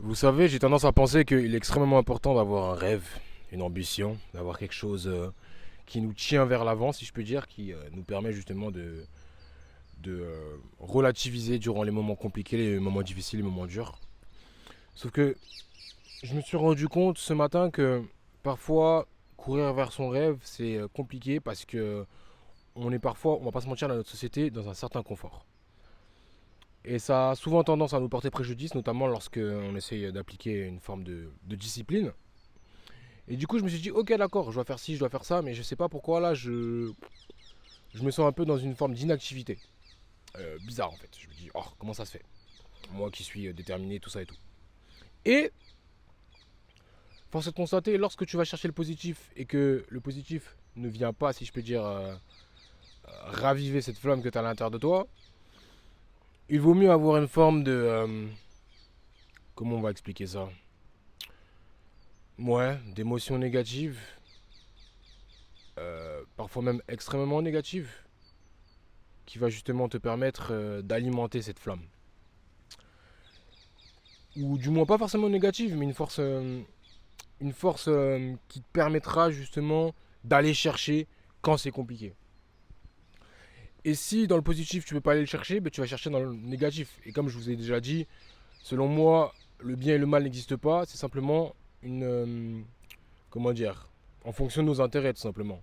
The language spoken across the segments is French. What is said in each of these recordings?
Vous savez, j'ai tendance à penser qu'il est extrêmement important d'avoir un rêve, une ambition, d'avoir quelque chose qui nous tient vers l'avant, si je peux dire, qui nous permet justement de relativiser durant les moments compliqués, les moments difficiles, les moments durs. Sauf que je me suis rendu compte ce matin que parfois courir vers son rêve, c'est compliqué parce que on est parfois, on va pas se mentir, dans notre société, dans un certain confort. Et ça a souvent tendance à nous porter préjudice, notamment lorsque on essaye d'appliquer une forme de discipline. Et du coup, je me suis dit, ok, d'accord, je dois faire ci, je dois faire ça, mais je sais pas pourquoi là, je me sens un peu dans une forme d'inactivité. Bizarre en fait. Je me dis, oh, comment ça se fait? Moi qui suis déterminé, tout ça et tout. Et force est de constater, lorsque tu vas chercher le positif et que le positif ne vient pas, si je peux dire, raviver cette flamme que tu as à l'intérieur de toi, il vaut mieux avoir une forme de. Comment on va expliquer ça? Ouais, d'émotions négatives, parfois même extrêmement négatives, qui va justement te permettre d'alimenter cette flamme. Ou du moins pas forcément négative, mais une force qui te permettra justement d'aller chercher quand c'est compliqué. Et si dans le positif tu peux pas aller le chercher, ben, tu vas chercher dans le négatif. Et comme je vous ai déjà dit, selon moi, le bien et le mal n'existent pas, c'est simplement une... comment dire? En fonction de nos intérêts tout simplement.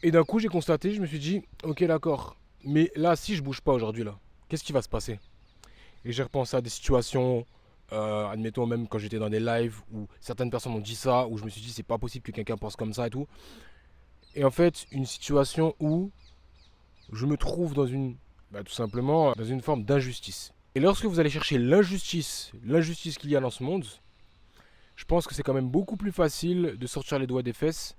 Et d'un coup j'ai constaté, je me suis dit, ok d'accord, mais là si je bouge pas aujourd'hui là, qu'est-ce qui va se passer? Et j'ai repensé à des situations, admettons même quand j'étais dans des lives où certaines personnes ont dit ça, où je me suis dit c'est pas possible que quelqu'un pense comme ça et tout. Et en fait, une situation où je me trouve dans une, bah, tout simplement, dans une forme d'injustice. Et lorsque vous allez chercher l'injustice qu'il y a dans ce monde, je pense que c'est quand même beaucoup plus facile de sortir les doigts des fesses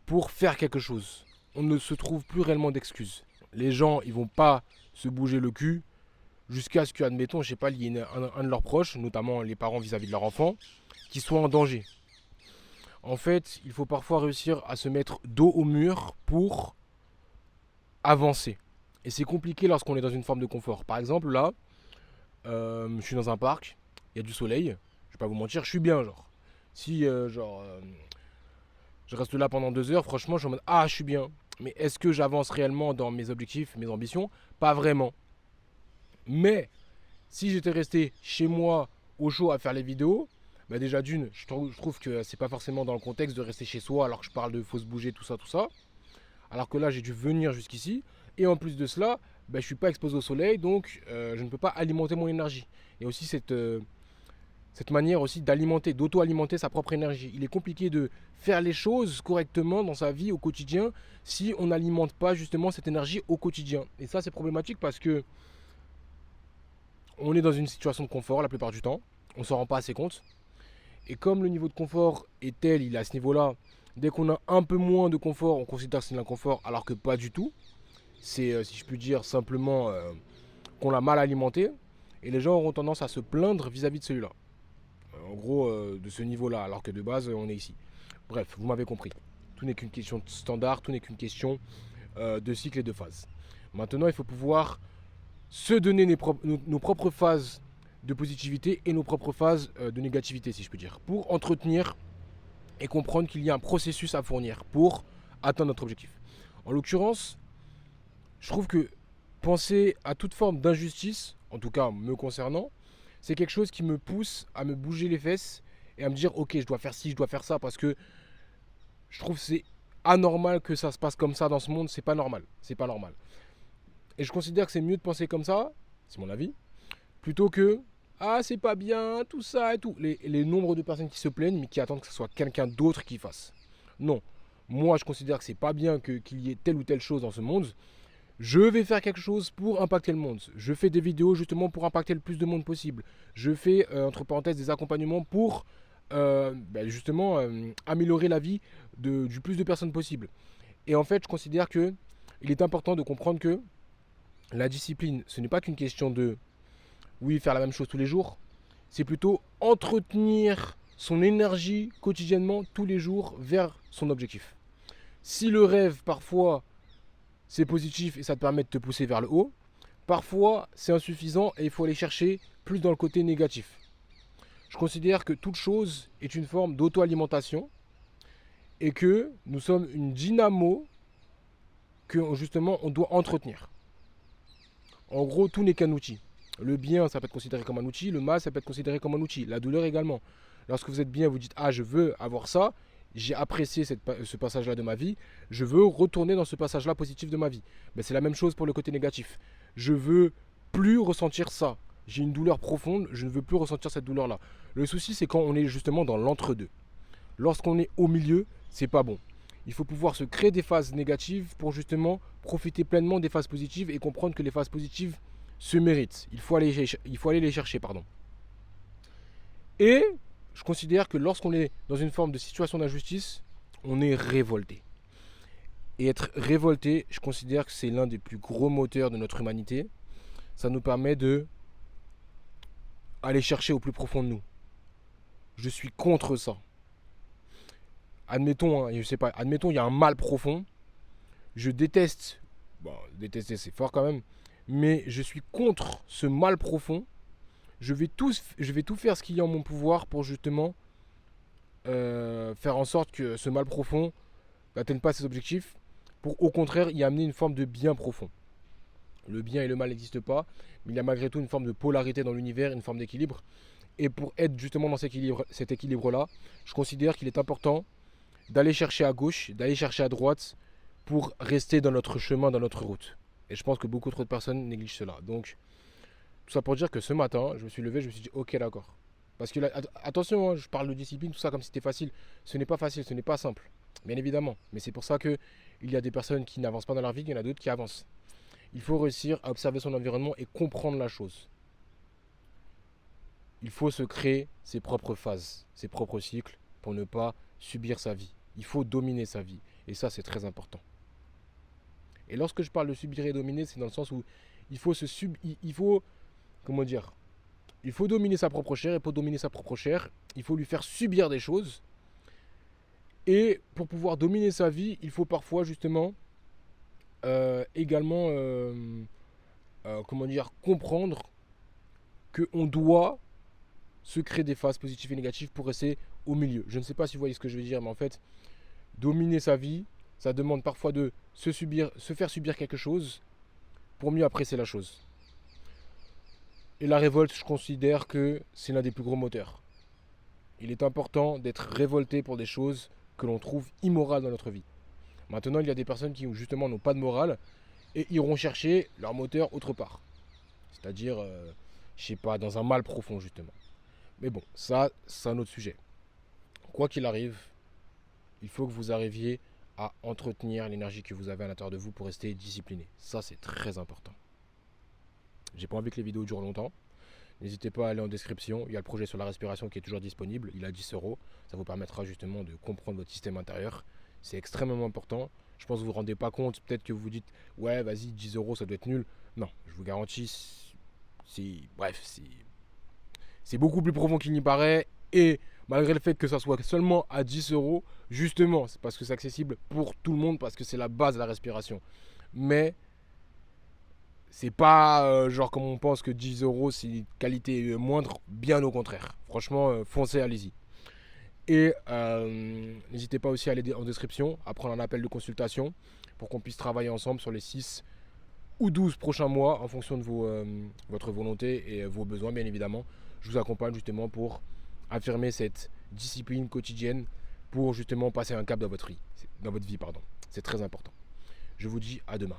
pour faire quelque chose. On ne se trouve plus réellement d'excuses. Les gens, ils vont pas se bouger le cul jusqu'à ce que, admettons, je sais pas, il y ait un de leurs proches, notamment les parents vis-à-vis de leur enfant, qui soit en danger. En fait, il faut parfois réussir à se mettre dos au mur pour avancer. Et c'est compliqué lorsqu'on est dans une forme de confort. Par exemple, là, je suis dans un parc, il y a du soleil, je vais pas vous mentir, je suis bien, genre. Si, je reste là pendant 2 heures, franchement, je suis en mode, ah, je suis bien. Mais est-ce que j'avance réellement dans mes objectifs, mes ambitions? Pas vraiment. Mais si j'étais resté chez moi au chaud à faire les vidéos, bah déjà d'une, je trouve que c'est pas forcément dans le contexte de rester chez soi alors que je parle de faut se bouger, tout ça, tout ça. Alors que là, j'ai dû venir jusqu'ici. Et en plus de cela, bah, je suis pas exposé au soleil, donc je ne peux pas alimenter mon énergie. Il y a aussi cette manière aussi d'alimenter, d'auto-alimenter sa propre énergie. Il est compliqué de faire les choses correctement dans sa vie au quotidien si on n'alimente pas justement cette énergie au quotidien. Et ça, c'est problématique parce que on est dans une situation de confort la plupart du temps. On s'en rend pas assez compte. Et comme le niveau de confort est tel, il est à ce niveau-là, dès qu'on a un peu moins de confort, on considère que c'est de l'inconfort, alors que pas du tout. C'est, si je puis dire, simplement qu'on l'a mal alimenté. Et les gens auront tendance à se plaindre vis-à-vis de celui-là. En gros, de ce niveau-là, alors que de base, on est ici. Bref, vous m'avez compris. Tout n'est qu'une question de standard, tout n'est qu'une question de cycle et de phase. Maintenant, il faut pouvoir se donner nos propres phases de positivité et nos propres phases de négativité, si je peux dire, pour entretenir et comprendre qu'il y a un processus à fournir pour atteindre notre objectif. En l'occurrence, je trouve que penser à toute forme d'injustice, en tout cas me concernant, c'est quelque chose qui me pousse à me bouger les fesses et à me dire ok, je dois faire ci, je dois faire ça parce que je trouve que c'est anormal que ça se passe comme ça dans ce monde, c'est pas normal, c'est pas normal. Et je considère que c'est mieux de penser comme ça, c'est mon avis, plutôt que ah c'est pas bien, tout ça et tout. Les nombres de personnes qui se plaignent mais qui attendent que ce soit quelqu'un d'autre qui fasse. Non, moi je considère que c'est pas bien qu'il y ait telle ou telle chose dans ce monde. Je vais faire quelque chose pour impacter le monde. Je fais des vidéos justement pour impacter le plus de monde possible. Je fais entre parenthèses des accompagnements pour justement améliorer la vie du plus de personnes possible. Et en fait je considère que il est important de comprendre que la discipline ce n'est pas qu'une question de oui, faire la même chose tous les jours. C'est plutôt entretenir son énergie quotidiennement, tous les jours, vers son objectif. Si le rêve, parfois, c'est positif et ça te permet de te pousser vers le haut, parfois, c'est insuffisant et il faut aller chercher plus dans le côté négatif. Je considère que toute chose est une forme d'auto-alimentation et que nous sommes une dynamo que justement on doit entretenir. En gros, tout n'est qu'un outil. Le bien, ça peut être considéré comme un outil, le mal, ça peut être considéré comme un outil, la douleur également. Lorsque vous êtes bien, vous dites ah je veux avoir ça, j'ai apprécié ce passage-là de ma vie, je veux retourner dans ce passage-là positif de ma vie. Mais c'est la même chose pour le côté négatif. Je veux plus ressentir ça. J'ai une douleur profonde, je ne veux plus ressentir cette douleur-là. Le souci, c'est quand on est justement dans l'entre-deux. Lorsqu'on est au milieu, c'est pas bon. Il faut pouvoir se créer des phases négatives pour justement profiter pleinement des phases positives et comprendre que les phases positives se méritent. Il faut aller les chercher, pardon. Et je considère que lorsqu'on est dans une forme de situation d'injustice, on est révolté. Et être révolté, je considère que c'est l'un des plus gros moteurs de notre humanité. Ça nous permet de aller chercher au plus profond de nous. Je suis contre ça. Admettons, hein, je sais pas, admettons, il y a un mal profond. Je déteste, bon, détester c'est fort quand même, mais je suis contre ce mal profond. Je vais tout faire ce qu'il y a en mon pouvoir pour justement faire en sorte que ce mal profond n'atteigne pas ses objectifs, pour au contraire y amener une forme de bien profond. Le bien et le mal n'existent pas, mais il y a malgré tout une forme de polarité dans l'univers, une forme d'équilibre. Et pour être justement dans cet équilibre-là, je considère qu'il est important d'aller chercher à gauche, d'aller chercher à droite, pour rester dans notre chemin, dans notre route. Et je pense que beaucoup trop de personnes négligent cela. Donc, tout ça pour dire que ce matin, je me suis levé, je me suis dit, ok, d'accord. Parce que là, attention, hein, je parle de discipline, tout ça comme si c'était facile. Ce n'est pas facile, ce n'est pas simple, bien évidemment. Mais c'est pour ça qu'il y a des personnes qui n'avancent pas dans leur vie, il y en a d'autres qui avancent. Il faut réussir à observer son environnement et comprendre la chose. Il faut se créer ses propres phases, ses propres cycles, pour ne pas subir sa vie. Il faut dominer sa vie. Et ça, c'est très important. Et lorsque je parle de subir et dominer, c'est dans le sens où il faut comment dire, il faut dominer sa propre chair, et pour dominer sa propre chair, il faut lui faire subir des choses. Et pour pouvoir dominer sa vie, il faut parfois justement également comment dire, comprendre qu'on doit se créer des phases positives et négatives pour rester au milieu. Je ne sais pas si vous voyez ce que je veux dire, mais en fait, dominer sa vie, ça demande parfois de se faire subir quelque chose pour mieux apprécier la chose. Et la révolte, je considère que c'est l'un des plus gros moteurs. Il est important d'être révolté pour des choses que l'on trouve immorales dans notre vie. Maintenant, il y a des personnes qui justement n'ont pas de morale et iront chercher leur moteur autre part. C'est-à-dire, je sais pas, dans un mal profond justement. Mais bon, ça, c'est un autre sujet. Quoi qu'il arrive, il faut que vous arriviez à entretenir l'énergie que vous avez à l'intérieur de vous pour rester discipliné. Ça, c'est très important. J'ai pas envie que les vidéos durent longtemps. N'hésitez pas à aller en description. Il y a le projet sur la respiration qui est toujours disponible. Il a 10 euros. Ça vous permettra justement de comprendre votre système intérieur. C'est extrêmement important. Je pense que vous ne vous rendez pas compte. Peut-être que vous vous dites, ouais, vas-y, 10 euros, ça doit être nul. Non, je vous garantis, c'est beaucoup plus profond qu'il n'y paraît. Et malgré le fait que ça soit seulement à 10 euros, justement, c'est parce que c'est accessible pour tout le monde, parce que c'est la base de la respiration. Mais c'est pas genre comme on pense que 10 euros c'est une qualité moindre, bien au contraire. Franchement, foncez, allez-y. Et n'hésitez pas aussi à aller en description, à prendre un appel de consultation pour qu'on puisse travailler ensemble sur les 6 ou 12 prochains mois en fonction de votre volonté et vos besoins, bien évidemment. Je vous accompagne justement pour affirmer cette discipline quotidienne pour justement passer un cap dans votre vie. C'est très important. Je vous dis à demain.